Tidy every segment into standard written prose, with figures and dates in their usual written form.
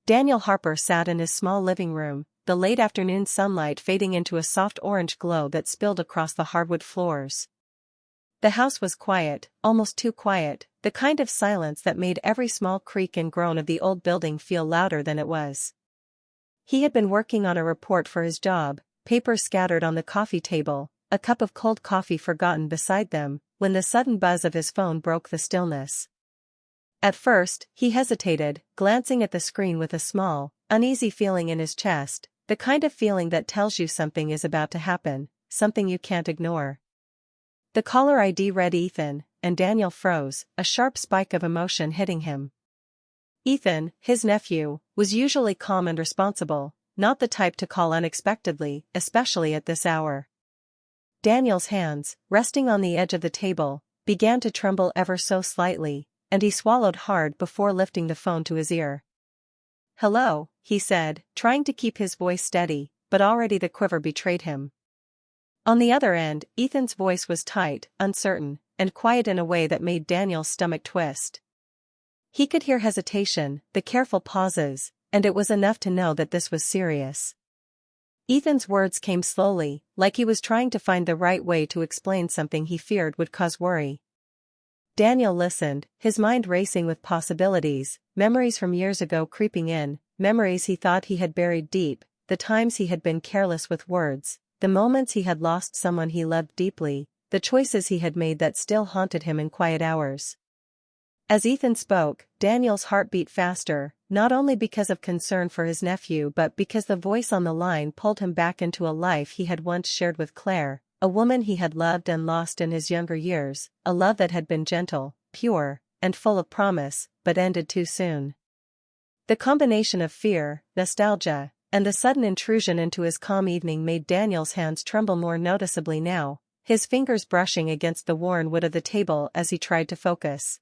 Daniel Harper sat in his small living room, the late afternoon sunlight fading into a soft orange glow that spilled across the hardwood floors. The house was quiet, almost too quiet, the kind of silence that made every small creak and groan of the old building feel louder than it was. He had been working on a report for his job, papers scattered on the coffee table, a cup of cold coffee forgotten beside them, when the sudden buzz of his phone broke the stillness. At first, he hesitated, glancing at the screen with a small, uneasy feeling in his chest, the kind of feeling that tells you something is about to happen, something you can't ignore. The caller ID read Ethan, and Daniel froze, a sharp spike of emotion hitting him. Ethan, his nephew, was usually calm and responsible, not the type to call unexpectedly, especially at this hour. Daniel's hands, resting on the edge of the table, began to tremble ever so slightly, and he swallowed hard before lifting the phone to his ear. "Hello," he said, trying to keep his voice steady, but already the quiver betrayed him. On the other end, Ethan's voice was tight, uncertain, and quiet in a way that made Daniel's stomach twist. He could hear hesitation, the careful pauses, and it was enough to know that this was serious. Ethan's words came slowly, like he was trying to find the right way to explain something he feared would cause worry. Daniel listened, his mind racing with possibilities, memories from years ago creeping in, memories he thought he had buried deep, the times he had been careless with words, the moments he had lost someone he loved deeply, the choices he had made that still haunted him in quiet hours. As Ethan spoke, Daniel's heart beat faster, not only because of concern for his nephew but because the voice on the line pulled him back into a life he had once shared with Claire, a woman he had loved and lost in his younger years, a love that had been gentle, pure, and full of promise, but ended too soon. The combination of fear, nostalgia, and the sudden intrusion into his calm evening made Daniel's hands tremble more noticeably now, his fingers brushing against the worn wood of the table as he tried to focus.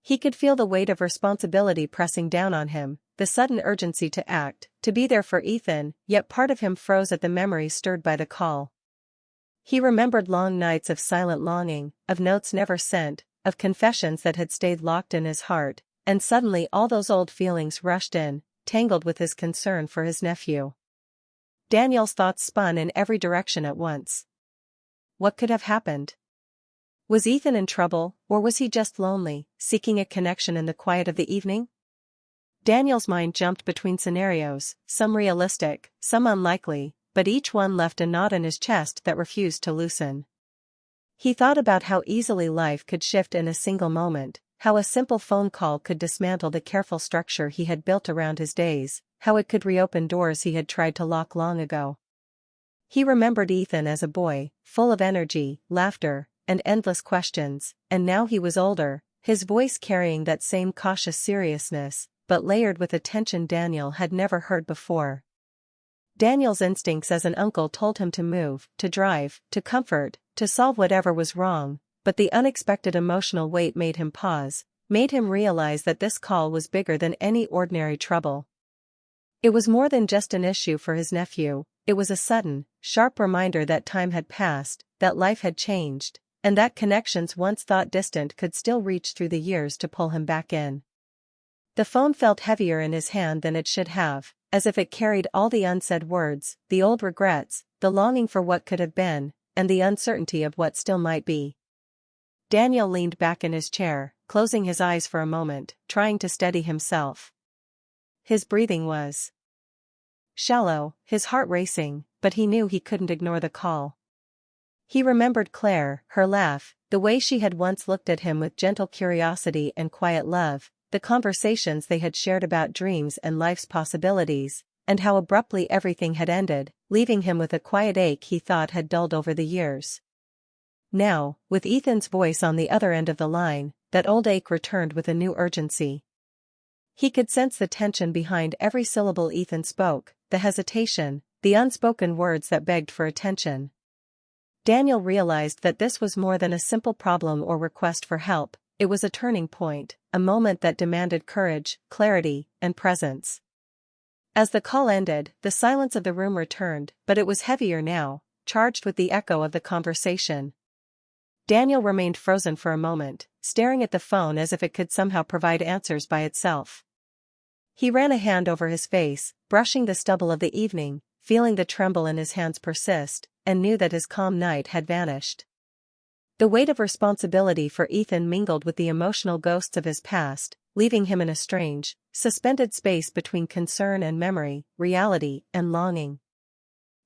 He could feel the weight of responsibility pressing down on him, the sudden urgency to act, to be there for Ethan, yet part of him froze at the memory stirred by the call. He remembered long nights of silent longing, of notes never sent, of confessions that had stayed locked in his heart, and suddenly all those old feelings rushed in, tangled with his concern for his nephew. Daniel's thoughts spun in every direction at once. What could have happened? Was Ethan in trouble, or was he just lonely, seeking a connection in the quiet of the evening? Daniel's mind jumped between scenarios, some realistic, some unlikely, but each one left a knot in his chest that refused to loosen. He thought about how easily life could shift in a single moment, how a simple phone call could dismantle the careful structure he had built around his days, how it could reopen doors he had tried to lock long ago. He remembered Ethan as a boy, full of energy, laughter, and endless questions, and now he was older, his voice carrying that same cautious seriousness, but layered with a tension Daniel had never heard before. Daniel's instincts as an uncle told him to move, to drive, to comfort, to solve whatever was wrong, but the unexpected emotional weight made him pause, made him realize that this call was bigger than any ordinary trouble. It was more than just an issue for his nephew, it was a sudden, sharp reminder that time had passed, that life had changed, and that connections once thought distant could still reach through the years to pull him back in. The phone felt heavier in his hand than it should have, as if it carried all the unsaid words, the old regrets, the longing for what could have been, and the uncertainty of what still might be. Daniel leaned back in his chair, closing his eyes for a moment, trying to steady himself. His breathing was shallow, his heart racing, but he knew he couldn't ignore the call. He remembered Claire, her laugh, the way she had once looked at him with gentle curiosity and quiet love, the conversations they had shared about dreams and life's possibilities, and how abruptly everything had ended, leaving him with a quiet ache he thought had dulled over the years. Now, with Ethan's voice on the other end of the line, that old ache returned with a new urgency. He could sense the tension behind every syllable Ethan spoke, the hesitation, the unspoken words that begged for attention. Daniel realized that this was more than a simple problem or request for help, it was a turning point, a moment that demanded courage, clarity, and presence. As the call ended, the silence of the room returned, but it was heavier now, charged with the echo of the conversation. Daniel remained frozen for a moment, staring at the phone as if it could somehow provide answers by itself. He ran a hand over his face, brushing the stubble of the evening, feeling the tremble in his hands persist, and knew that his calm night had vanished. The weight of responsibility for Ethan mingled with the emotional ghosts of his past, leaving him in a strange, suspended space between concern and memory, reality and longing.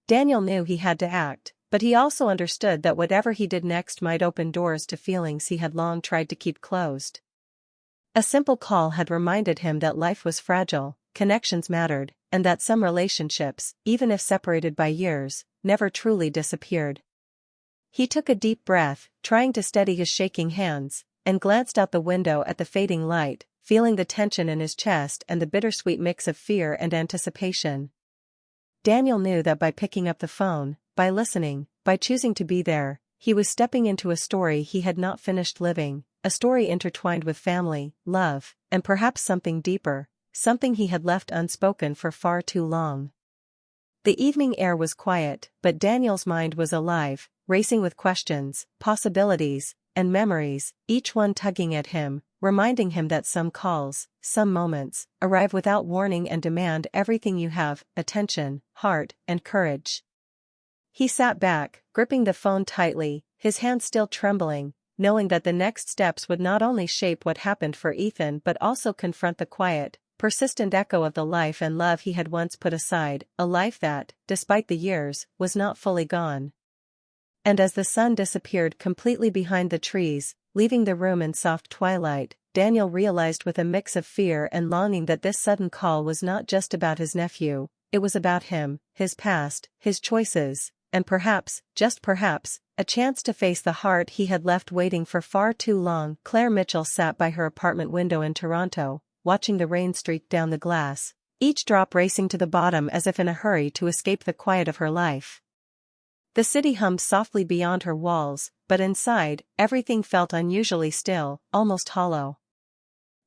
Daniel knew he had to act, but he also understood that whatever he did next might open doors to feelings he had long tried to keep closed. A simple call had reminded him that life was fragile, connections mattered, and that some relationships, even if separated by years, never truly disappeared. He took a deep breath, trying to steady his shaking hands, and glanced out the window at the fading light, feeling the tension in his chest and the bittersweet mix of fear and anticipation. Daniel knew that by picking up the phone, by listening, by choosing to be there, he was stepping into a story he had not finished living, a story intertwined with family, love, and perhaps something deeper, something he had left unspoken for far too long. The evening air was quiet, but Daniel's mind was alive, racing with questions, possibilities, and memories, each one tugging at him, reminding him that some calls, some moments, arrive without warning and demand everything you have: attention, heart, and courage. He sat back, gripping the phone tightly, his hands still trembling, knowing that the next steps would not only shape what happened for Ethan but also confront the quiet, persistent echo of the life and love he had once put aside, a life that, despite the years, was not fully gone. And as the sun disappeared completely behind the trees, leaving the room in soft twilight, Daniel realized with a mix of fear and longing that this sudden call was not just about his nephew, it was about him, his past, his choices, and perhaps, just perhaps, a chance to face the heart he had left waiting for far too long. Claire Mitchell sat by her apartment window in Toronto, watching the rain streak down the glass, each drop racing to the bottom as if in a hurry to escape the quiet of her life. The city hummed softly beyond her walls, but inside, everything felt unusually still, almost hollow.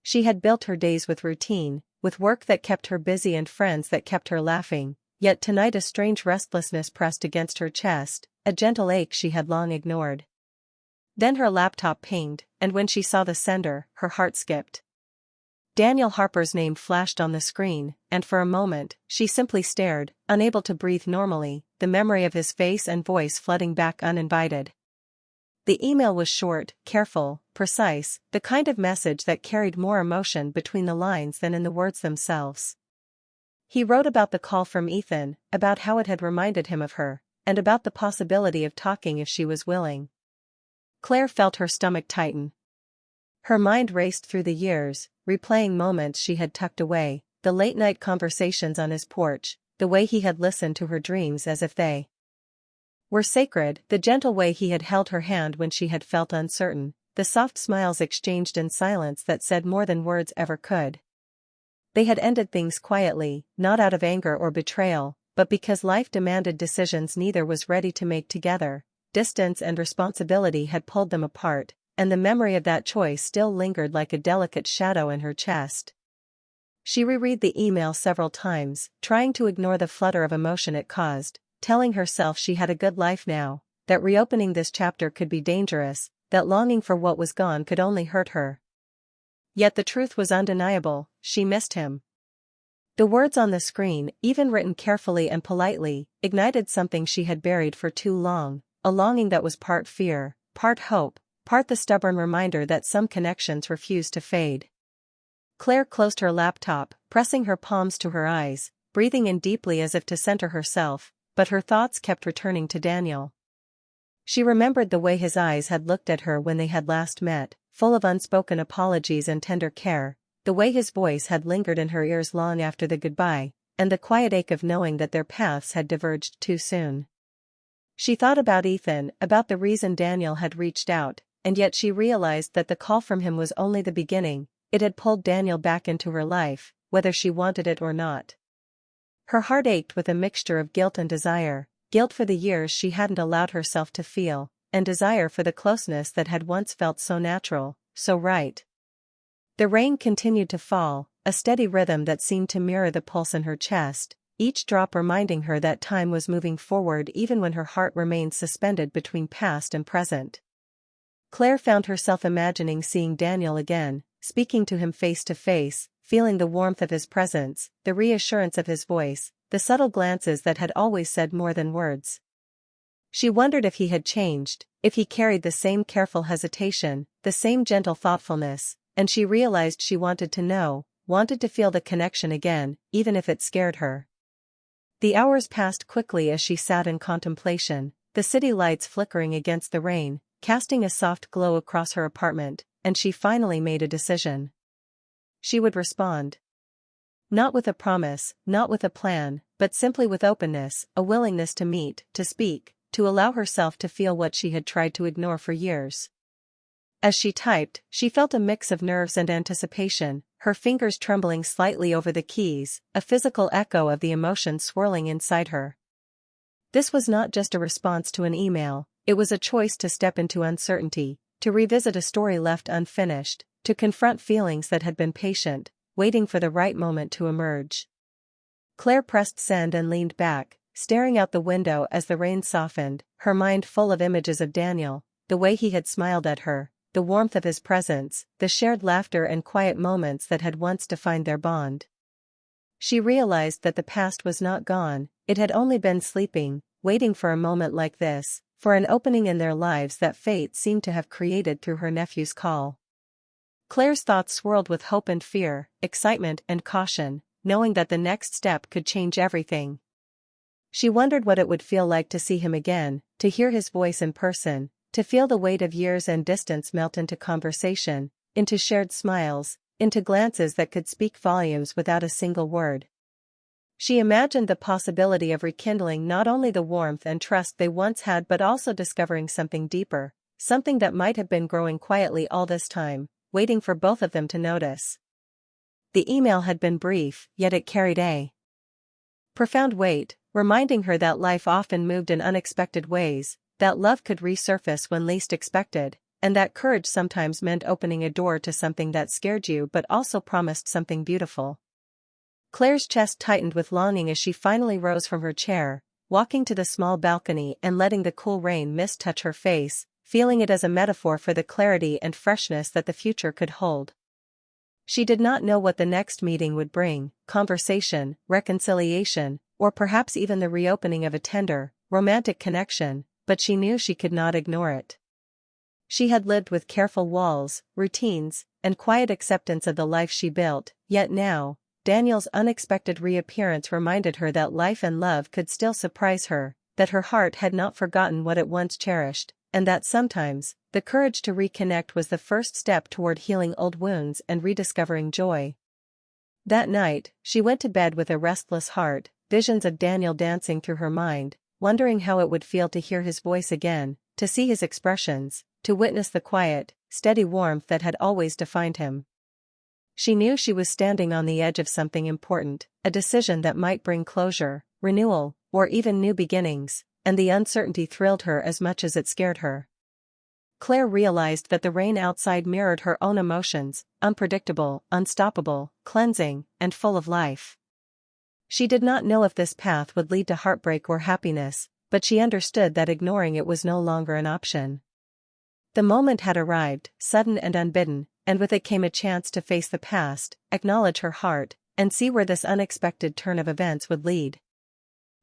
She had built her days with routine, with work that kept her busy and friends that kept her laughing, yet tonight a strange restlessness pressed against her chest, a gentle ache she had long ignored. Then her laptop pinged, and when she saw the sender, her heart skipped. Daniel Harper's name flashed on the screen, and for a moment, she simply stared, unable to breathe normally, the memory of his face and voice flooding back uninvited. The email was short, careful, precise, the kind of message that carried more emotion between the lines than in the words themselves. He wrote about the call from Ethan, about how it had reminded him of her, and about the possibility of talking if she was willing. Claire felt her stomach tighten. Her mind raced through the years, replaying moments she had tucked away, the late-night conversations on his porch, the way he had listened to her dreams as if they were sacred, the gentle way he had held her hand when she had felt uncertain, the soft smiles exchanged in silence that said more than words ever could. They had ended things quietly, not out of anger or betrayal, but because life demanded decisions neither was ready to make together. Distance and responsibility had pulled them apart, and the memory of that choice still lingered like a delicate shadow in her chest. She reread the email several times, trying to ignore the flutter of emotion it caused, telling herself she had a good life now, that reopening this chapter could be dangerous, that longing for what was gone could only hurt her. Yet the truth was undeniable: she missed him. The words on the screen, even written carefully and politely, ignited something she had buried for too long, a longing that was part fear, part hope, part the stubborn reminder that some connections refuse to fade. Claire closed her laptop, pressing her palms to her eyes, breathing in deeply as if to center herself, but her thoughts kept returning to Daniel. She remembered the way his eyes had looked at her when they had last met, full of unspoken apologies and tender care, the way his voice had lingered in her ears long after the goodbye, and the quiet ache of knowing that their paths had diverged too soon. She thought about Ethan, about the reason Daniel had reached out, and yet she realized that the call from him was only the beginning. It had pulled Daniel back into her life, whether she wanted it or not. Her heart ached with a mixture of guilt and desire, guilt for the years she hadn't allowed herself to feel, and desire for the closeness that had once felt so natural, so right. The rain continued to fall, a steady rhythm that seemed to mirror the pulse in her chest, each drop reminding her that time was moving forward even when her heart remained suspended between past and present. Claire found herself imagining seeing Daniel again, speaking to him face to face, feeling the warmth of his presence, the reassurance of his voice, the subtle glances that had always said more than words. She wondered if he had changed, if he carried the same careful hesitation, the same gentle thoughtfulness, and she realized she wanted to know, wanted to feel the connection again, even if it scared her. The hours passed quickly as she sat in contemplation, the city lights flickering against the rain, casting a soft glow across her apartment, and she finally made a decision. She would respond. Not with a promise, not with a plan, but simply with openness, a willingness to meet, to speak, to allow herself to feel what she had tried to ignore for years. As she typed, she felt a mix of nerves and anticipation, her fingers trembling slightly over the keys, a physical echo of the emotion swirling inside her. This was not just a response to an email, it was a choice to step into uncertainty, to revisit a story left unfinished, to confront feelings that had been patient, waiting for the right moment to emerge. Claire pressed send and leaned back, staring out the window as the rain softened, her mind full of images of Daniel, the way he had smiled at her, the warmth of his presence, the shared laughter and quiet moments that had once defined their bond. She realized that the past was not gone, it had only been sleeping, waiting for a moment like this, for an opening in their lives that fate seemed to have created through her nephew's call. Claire's thoughts swirled with hope and fear, excitement and caution, knowing that the next step could change everything. She wondered what it would feel like to see him again, to hear his voice in person, to feel the weight of years and distance melt into conversation, into shared smiles, into glances that could speak volumes without a single word. She imagined the possibility of rekindling not only the warmth and trust they once had but also discovering something deeper, something that might have been growing quietly all this time, waiting for both of them to notice. The email had been brief, yet it carried a profound weight, reminding her that life often moved in unexpected ways, that love could resurface when least expected, and that courage sometimes meant opening a door to something that scared you but also promised something beautiful. Claire's chest tightened with longing as she finally rose from her chair, walking to the small balcony and letting the cool rain mist touch her face, feeling it as a metaphor for the clarity and freshness that the future could hold. She did not know what the next meeting would bring, conversation, reconciliation, or perhaps even the reopening of a tender, romantic connection, but she knew she could not ignore it. She had lived with careful walls, routines, and quiet acceptance of the life she built, yet now, Daniel's unexpected reappearance reminded her that life and love could still surprise her, that her heart had not forgotten what it once cherished, and that sometimes, the courage to reconnect was the first step toward healing old wounds and rediscovering joy. That night, she went to bed with a restless heart, visions of Daniel dancing through her mind, wondering how it would feel to hear his voice again, to see his expressions, to witness the quiet, steady warmth that had always defined him. She knew she was standing on the edge of something important, a decision that might bring closure, renewal, or even new beginnings, and the uncertainty thrilled her as much as it scared her. Claire realized that the rain outside mirrored her own emotions, unpredictable, unstoppable, cleansing, and full of life. She did not know if this path would lead to heartbreak or happiness, but she understood that ignoring it was no longer an option. The moment had arrived, sudden and unbidden, and with it came a chance to face the past, acknowledge her heart, and see where this unexpected turn of events would lead.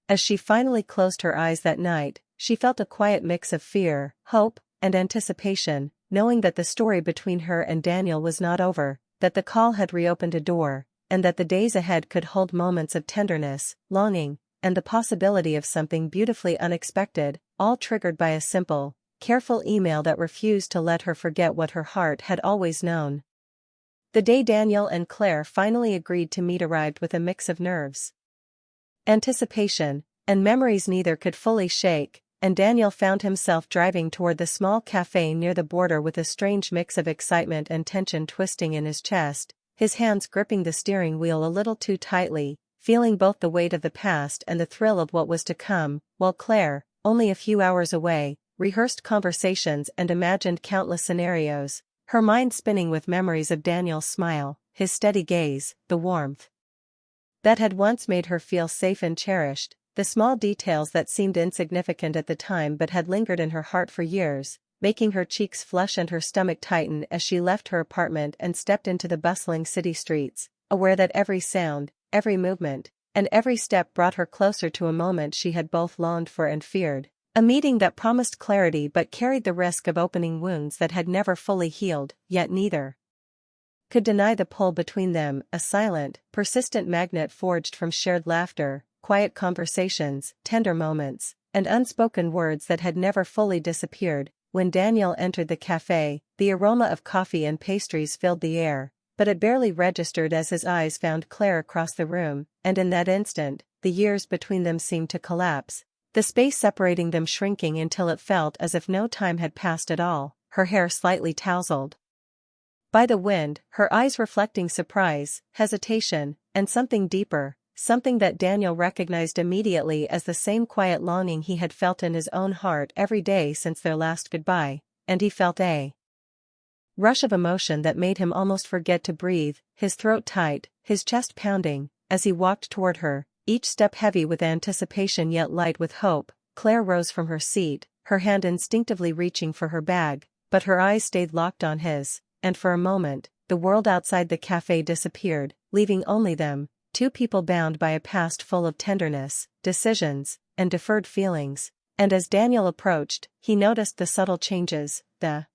As she finally closed her eyes that night, she felt a quiet mix of fear, hope, and anticipation, knowing that the story between her and Daniel was not over, that the call had reopened a door, and that the days ahead could hold moments of tenderness, longing, and the possibility of something beautifully unexpected, all triggered by a simple, careful email that refused to let her forget what her heart had always known. The day Daniel and Claire finally agreed to meet arrived with a mix of nerves, anticipation, and memories neither could fully shake, and Daniel found himself driving toward the small cafe near the border with a strange mix of excitement and tension twisting in his chest, his hands gripping the steering wheel a little too tightly, feeling both the weight of the past and the thrill of what was to come, while Claire, only a few hours away, rehearsed conversations and imagined countless scenarios, her mind spinning with memories of Daniel's smile, his steady gaze, the warmth that had once made her feel safe and cherished, the small details that seemed insignificant at the time but had lingered in her heart for years, making her cheeks flush and her stomach tighten as she left her apartment and stepped into the bustling city streets, aware that every sound, every movement, and every step brought her closer to a moment she had both longed for and feared. A meeting that promised clarity but carried the risk of opening wounds that had never fully healed, yet neither could deny the pull between them, a silent, persistent magnet forged from shared laughter, quiet conversations, tender moments, and unspoken words that had never fully disappeared. When Daniel entered the cafe, the aroma of coffee and pastries filled the air, but it barely registered as his eyes found Claire across the room, and in that instant, the years between them seemed to collapse, the space separating them shrinking until it felt as if no time had passed at all, her hair slightly tousled by the wind, her eyes reflecting surprise, hesitation, and something deeper, something that Daniel recognized immediately as the same quiet longing he had felt in his own heart every day since their last goodbye, and he felt a rush of emotion that made him almost forget to breathe, his throat tight, his chest pounding, as he walked toward her, each step heavy with anticipation yet light with hope. Claire rose from her seat, her hand instinctively reaching for her bag, but her eyes stayed locked on his, and for a moment, the world outside the cafe disappeared, leaving only them, two people bound by a past full of tenderness, decisions, and deferred feelings. And as Daniel approached, he noticed the subtle changes, the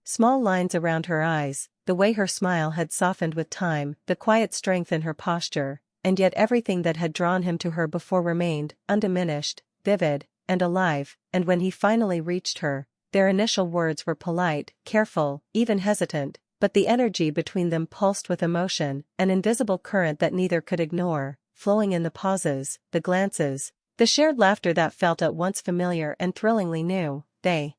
small lines around her eyes, the way her smile had softened with time, the quiet strength in her posture, and yet everything that had drawn him to her before remained, undiminished, vivid, and alive. And when he finally reached her, their initial words were polite, careful, even hesitant, but the energy between them pulsed with emotion, an invisible current that neither could ignore, flowing in the pauses, the glances, the shared laughter that felt at once familiar and thrillingly new. They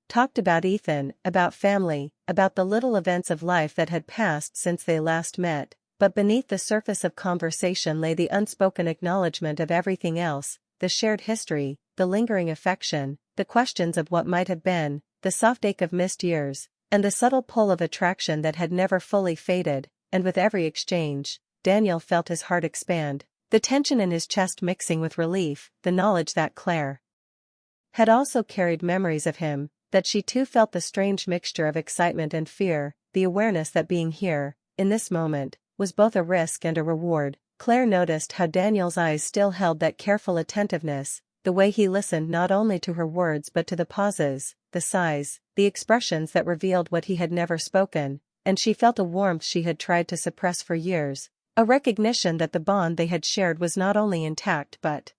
talked about Ethan, about family, about the little events of life that had passed since they last met, but beneath the surface of conversation lay the unspoken acknowledgement of everything else, the shared history, the lingering affection, the questions of what might have been, the soft ache of missed years, and the subtle pull of attraction that had never fully faded. And with every exchange, Daniel felt his heart expand, the tension in his chest mixing with relief, the knowledge that Claire had also carried memories of him, that she too felt the strange mixture of excitement and fear, the awareness that being here, in this moment, was both a risk and a reward. Claire noticed how Daniel's eyes still held that careful attentiveness, the way he listened not only to her words but to the pauses, the sighs, the expressions that revealed what he had never spoken, and she felt a warmth she had tried to suppress for years, a recognition that the bond they had shared was not only intact but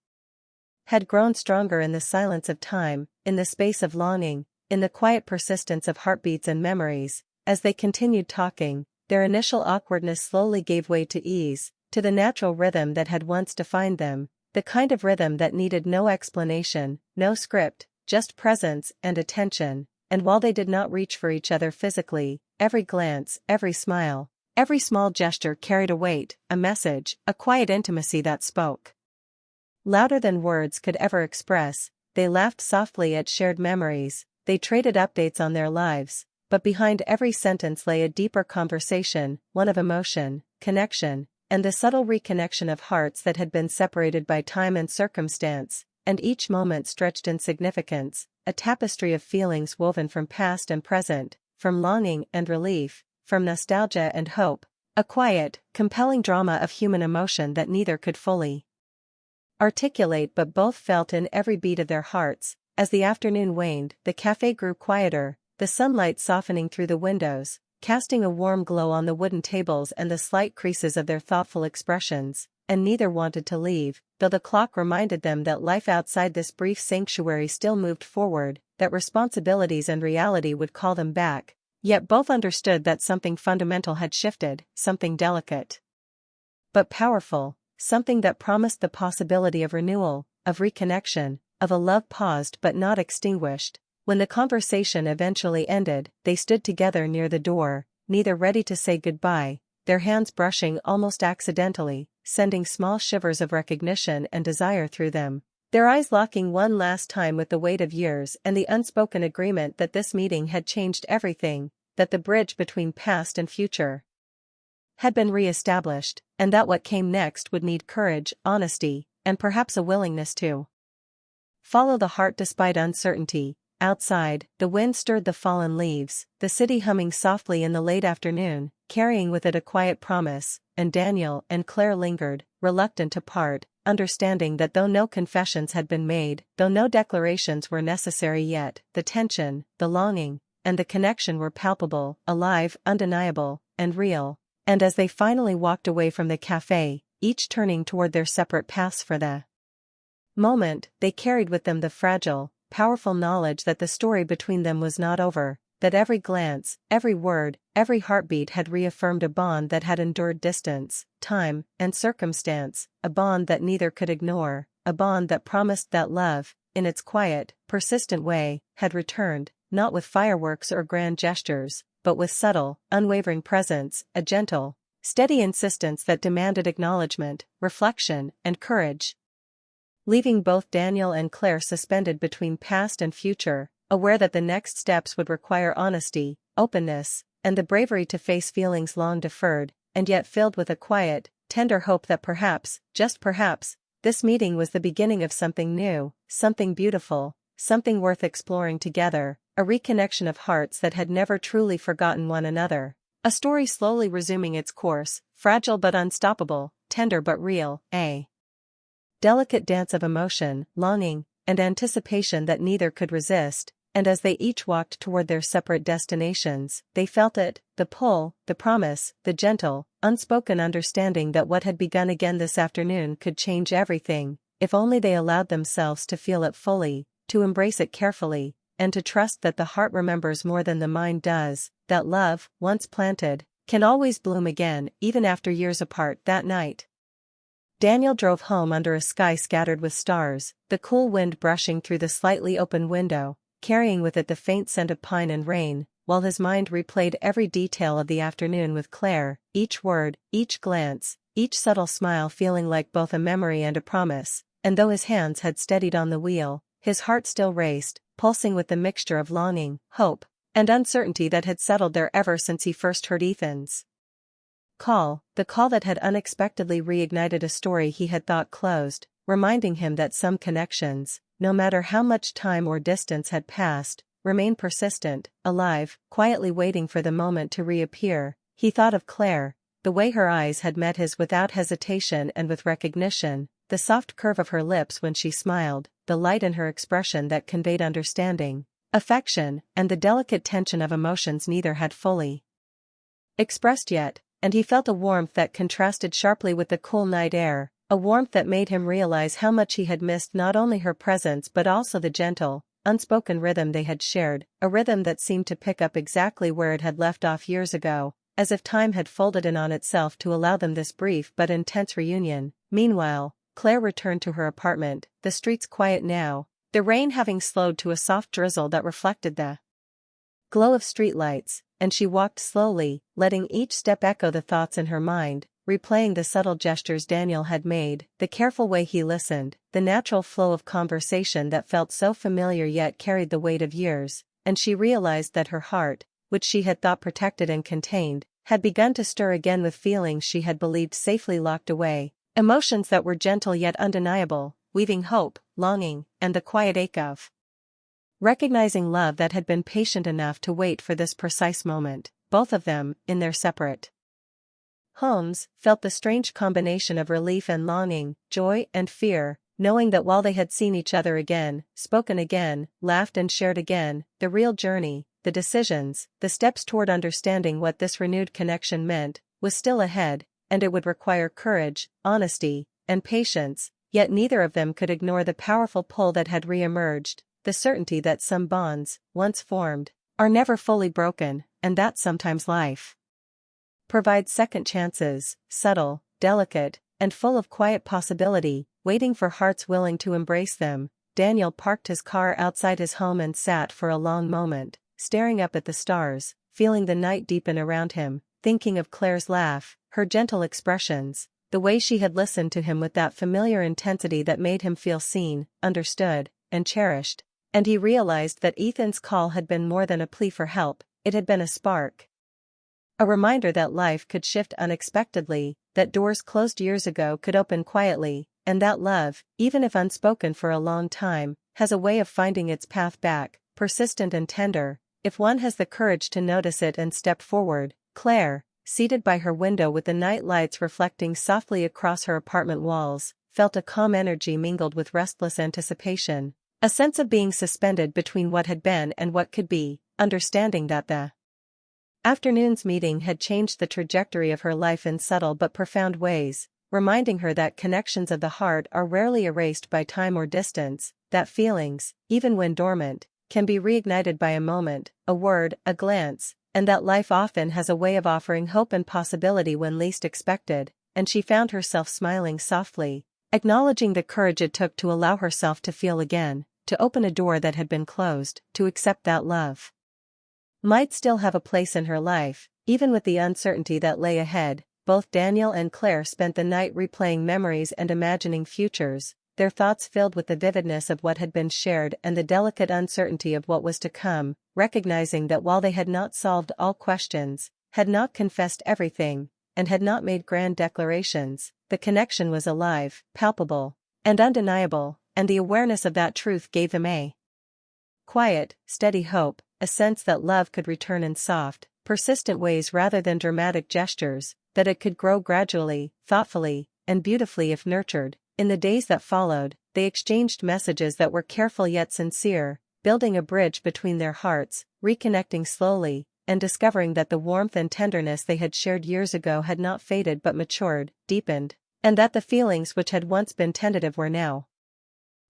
had grown stronger in the silence of time, in the space of longing, in the quiet persistence of heartbeats and memories. As they continued talking, their initial awkwardness slowly gave way to ease, to the natural rhythm that had once defined them, the kind of rhythm that needed no explanation, no script, just presence and attention. And while they did not reach for each other physically, every glance, every smile, every small gesture carried a weight, a message, a quiet intimacy that spoke louder than words could ever express. They laughed softly at shared memories, they traded updates on their lives, but behind every sentence lay a deeper conversation, one of emotion, connection, and the subtle reconnection of hearts that had been separated by time and circumstance, and each moment stretched in significance, a tapestry of feelings woven from past and present, from longing and relief, from nostalgia and hope, a quiet, compelling drama of human emotion that neither could fully articulate but both felt in every beat of their hearts. As the afternoon waned, the cafe grew quieter, the sunlight softening through the windows, casting a warm glow on the wooden tables and the slight creases of their thoughtful expressions, and neither wanted to leave, though the clock reminded them that life outside this brief sanctuary still moved forward, that responsibilities and reality would call them back. Yet both understood that something fundamental had shifted, something delicate but powerful, something that promised the possibility of renewal, of reconnection, of a love paused but not extinguished. When the conversation eventually ended, they stood together near the door, neither ready to say goodbye, their hands brushing almost accidentally, sending small shivers of recognition and desire through them, their eyes locking one last time with the weight of years and the unspoken agreement that this meeting had changed everything, that the bridge between past and future had been re-established, and that what came next would need courage, honesty, and perhaps a willingness to follow the heart despite uncertainty. Outside, the wind stirred the fallen leaves, the city humming softly in the late afternoon, carrying with it a quiet promise, and Daniel and Claire lingered, reluctant to part, understanding that though no confessions had been made, though no declarations were necessary yet, the tension, the longing, and the connection were palpable, alive, undeniable, and real. And as they finally walked away from the cafe, each turning toward their separate paths for the moment, they carried with them the fragile, powerful knowledge that the story between them was not over, that every glance, every word, every heartbeat had reaffirmed a bond that had endured distance, time, and circumstance, a bond that neither could ignore, a bond that promised that love, in its quiet, persistent way, had returned, not with fireworks or grand gestures, but with subtle, unwavering presence, a gentle, steady insistence that demanded acknowledgement, reflection, and courage. Leaving both Daniel and Claire suspended between past and future, aware that the next steps would require honesty, openness, and the bravery to face feelings long deferred, and yet filled with a quiet, tender hope that perhaps, just perhaps, this meeting was the beginning of something new, something beautiful, something worth exploring together, a reconnection of hearts that had never truly forgotten one another. A story slowly resuming its course, fragile but unstoppable, tender but real, a delicate dance of emotion, longing, and anticipation that neither could resist, and as they each walked toward their separate destinations, they felt it, the pull, the promise, the gentle, unspoken understanding that what had begun again this afternoon could change everything, if only they allowed themselves to feel it fully, to embrace it carefully, and to trust that the heart remembers more than the mind does, that love, once planted, can always bloom again, even after years apart. That night, Daniel drove home under a sky scattered with stars, the cool wind brushing through the slightly open window, carrying with it the faint scent of pine and rain, while his mind replayed every detail of the afternoon with Claire, each word, each glance, each subtle smile feeling like both a memory and a promise, and though his hands had steadied on the wheel, his heart still raced, pulsing with the mixture of longing, hope, and uncertainty that had settled there ever since he first heard Ethan's call, the call that had unexpectedly reignited a story he had thought closed, reminding him that some connections, no matter how much time or distance had passed, remain persistent, alive, quietly waiting for the moment to reappear. He thought of Claire, the way her eyes had met his without hesitation and with recognition, the soft curve of her lips when she smiled, the light in her expression that conveyed understanding, affection, and the delicate tension of emotions neither had fully expressed yet, and he felt a warmth that contrasted sharply with the cool night air, a warmth that made him realize how much he had missed not only her presence but also the gentle, unspoken rhythm they had shared, a rhythm that seemed to pick up exactly where it had left off years ago, as if time had folded in on itself to allow them this brief but intense reunion. Meanwhile, Claire returned to her apartment, the streets quiet now, the rain having slowed to a soft drizzle that reflected the glow of streetlights, and she walked slowly, letting each step echo the thoughts in her mind, replaying the subtle gestures Daniel had made, the careful way he listened, the natural flow of conversation that felt so familiar yet carried the weight of years, and she realized that her heart, which she had thought protected and contained, had begun to stir again with feelings she had believed safely locked away, emotions that were gentle yet undeniable, weaving hope, longing, and the quiet ache of recognizing love that had been patient enough to wait for this precise moment. Both of them, in their separate homes, felt the strange combination of relief and longing, joy and fear, knowing that while they had seen each other again, spoken again, laughed and shared again, the real journey, the decisions, the steps toward understanding what this renewed connection meant, was still ahead, and it would require courage, honesty, and patience, yet neither of them could ignore the powerful pull that had re-emerged, the certainty that some bonds, once formed, are never fully broken, and that sometimes life provides second chances, subtle, delicate, and full of quiet possibility, waiting for hearts willing to embrace them. Daniel parked his car outside his home and sat for a long moment, staring up at the stars, feeling the night deepen around him, thinking of Claire's laugh, her gentle expressions, the way she had listened to him with that familiar intensity that made him feel seen, understood, and cherished. And he realized that Ethan's call had been more than a plea for help, it had been a spark. A reminder that life could shift unexpectedly, that doors closed years ago could open quietly, and that love, even if unspoken for a long time, has a way of finding its path back, persistent and tender, if one has the courage to notice it and step forward. Claire, seated by her window with the night lights reflecting softly across her apartment walls, felt a calm energy mingled with restless anticipation, a sense of being suspended between what had been and what could be, understanding that the afternoon's meeting had changed the trajectory of her life in subtle but profound ways, reminding her that connections of the heart are rarely erased by time or distance, that feelings, even when dormant, can be reignited by a moment, a word, a glance, and that life often has a way of offering hope and possibility when least expected, and she found herself smiling softly, acknowledging the courage it took to allow herself to feel again, to open a door that had been closed, to accept that love might still have a place in her life, even with the uncertainty that lay ahead. Both Daniel and Claire spent the night replaying memories and imagining futures, their thoughts filled with the vividness of what had been shared and the delicate uncertainty of what was to come, recognizing that while they had not solved all questions, had not confessed everything, and had not made grand declarations, the connection was alive, palpable, and undeniable, and the awareness of that truth gave them a quiet, steady hope, a sense that love could return in soft, persistent ways rather than dramatic gestures, that it could grow gradually, thoughtfully, and beautifully if nurtured. In the days that followed, they exchanged messages that were careful yet sincere, building a bridge between their hearts, reconnecting slowly, and discovering that the warmth and tenderness they had shared years ago had not faded but matured, deepened, and that the feelings which had once been tentative were now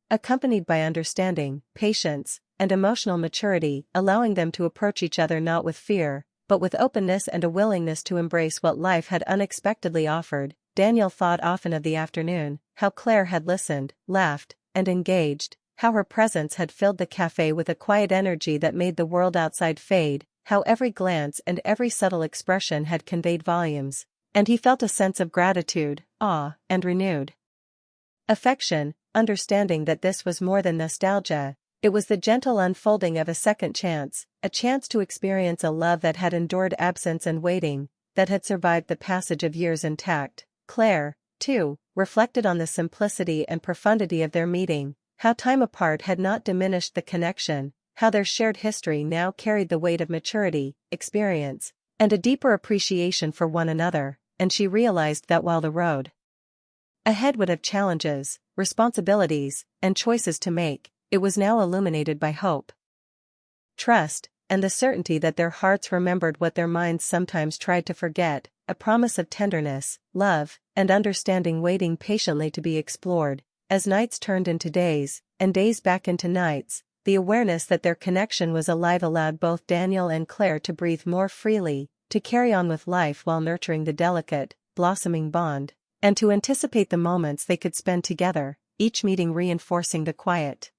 accompanied by understanding, patience, and emotional maturity, allowing them to approach each other not with fear, but with openness and a willingness to embrace what life had unexpectedly offered. Daniel thought often of the afternoon, how Claire had listened, laughed, and engaged, how her presence had filled the cafe with a quiet energy that made the world outside fade, how every glance and every subtle expression had conveyed volumes, and he felt a sense of gratitude, awe, and renewed affection, understanding that this was more than nostalgia. It was the gentle unfolding of a second chance, a chance to experience a love that had endured absence and waiting, that had survived the passage of years intact. Claire, too, reflected on the simplicity and profundity of their meeting, how time apart had not diminished the connection, how their shared history now carried the weight of maturity, experience, and a deeper appreciation for one another, and she realized that while the road ahead would have challenges, responsibilities, and choices to make, it was now illuminated by hope, trust, and the certainty that their hearts remembered what their minds sometimes tried to forget, a promise of tenderness, love, and understanding waiting patiently to be explored. As nights turned into days, and days back into nights, the awareness that their connection was alive allowed both Daniel and Claire to breathe more freely, to carry on with life while nurturing the delicate, blossoming bond, and to anticipate the moments they could spend together, each meeting reinforcing the quiet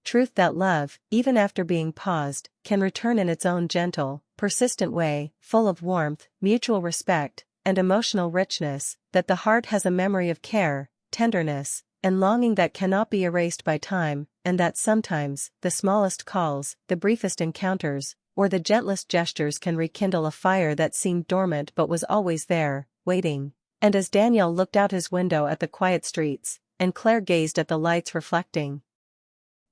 truth that love, even after being paused, can return in its own gentle, persistent way, full of warmth, mutual respect, and emotional richness, that the heart has a memory of care, tenderness, and longing that cannot be erased by time, and that sometimes, the smallest calls, the briefest encounters, or the gentlest gestures can rekindle a fire that seemed dormant but was always there, waiting. And as Daniel looked out his window at the quiet streets, and Claire gazed at the lights reflecting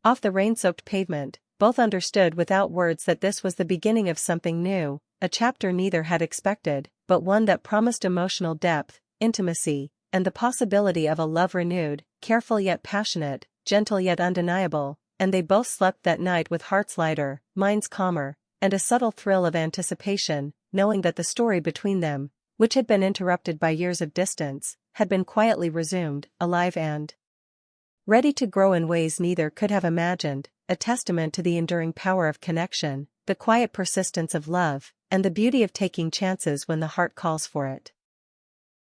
off the rain-soaked pavement, both understood without words that this was the beginning of something new, a chapter neither had expected, but one that promised emotional depth, intimacy, and the possibility of a love renewed, careful yet passionate, gentle yet undeniable, and they both slept that night with hearts lighter, minds calmer, and a subtle thrill of anticipation, knowing that the story between them, which had been interrupted by years of distance, had been quietly resumed, alive and ready to grow in ways neither could have imagined, a testament to the enduring power of connection, the quiet persistence of love, and the beauty of taking chances when the heart calls for it.